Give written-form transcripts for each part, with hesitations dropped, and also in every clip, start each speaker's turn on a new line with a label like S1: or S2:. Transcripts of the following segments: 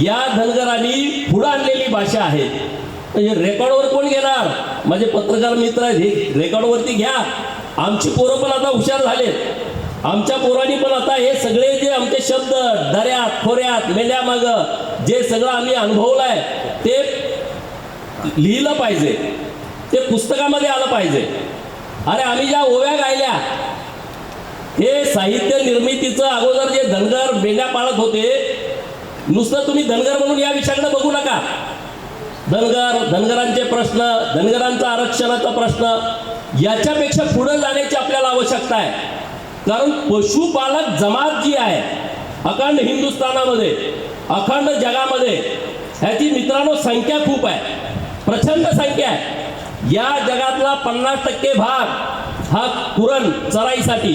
S1: या धनगरांनी पुढे आणलेली भाषा आहे. म्हणजे रेकॉर्डवर कोण घेणार? माझे पत्रकार मित्र आहेत, हे रेकॉर्डवरती घ्या. आमची पोरं पण आता हुशार झालेत. आमच्या पोरांनी पण आता हे सगळे जे आमचे शब्द दऱ्यात खोऱ्यात मेंढ्यामाग जे सगळं आम्ही अनुभवलंय ते लिहिलं पाहिजे, ते पुस्तकामध्ये आलं पाहिजे. अरे आम्ही ज्या ओव्या गायल्या, हे साहित्य निर्मितीचं अगोदर जे धनगर मेंढ्या पाळत होते, नुसतं तुम्ही धनगर म्हणून या विषयाकडे बघू नका. धनगरांचे प्रश्न, धनगरांचा आरक्षणाचा प्रश्न, याच्यापेक्षा पुढे जाण्याची आपल्याला आवश्यकता आहे. कारण पशुपालक जमात जी आहे अखंड हिंदुस्थानामध्ये, अखंड जगामध्ये, ह्याची मित्रांनो संख्या खूप आहे, प्रचंड संख्या आहे. या जगातला 50% भाग हा कुरण चराईसाठी,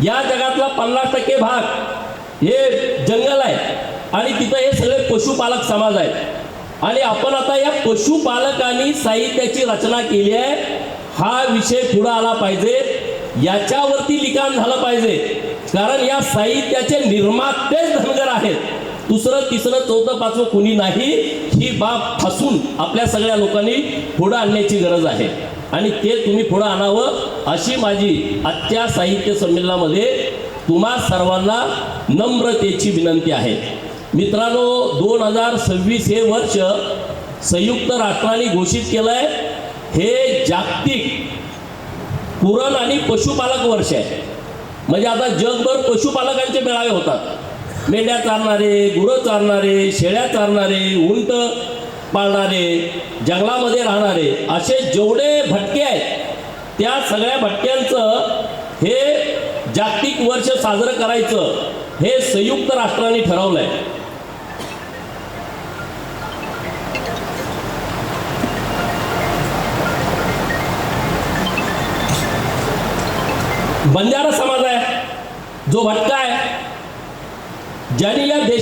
S1: या जगातला 50% भाग हे जंगल आहे आणि तिथं हे सगळे पशुपालक समाज आहेत. आणि आपण आता या पशुपालकांनी साहित्याची रचना केली आहे. हा विषय पुढे आला पाहिजे, याच्यावरती लिखाण झालं पाहिजे. कारण या साहित्याचे निर्मातेच धनगर आहेत, दुसरं तिसरं चौथं पाचवं कुणी नाही. ही बाब फसून आपल्या सगळ्या लोकांनी पुढे आणण्याची गरज आहे आणि ते तुम्ही पुढे आणावं अशी माझी आजच्या साहित्य संमेलनामध्ये तुम्हा सर्वांना नम्रतेची विनंती आहे. मित्रांनो, 2026 हे वर्ष संयुक्त राष्ट्रांनी घोषित केलंय, हे जागतिक कुरण आणि पशुपालक वर्ष आहे. म्हणजे आता जगभर पशुपालकांचे मेळावे होतात. मेंढ्या चारणारे, गुरं चारणारे, शेळ्या चारणारे, उंट पाळणारे, जंगलामध्ये राहणारे, असे जेवढे भटके आहेत त्या सगळ्या भटक्यांचं हे जागतिक वर्ष साजरं करायचं हे संयुक्त राष्ट्रांनी ठरवलंय. बंजारा समाज आहे जो भटका आहे, ज्यांनी या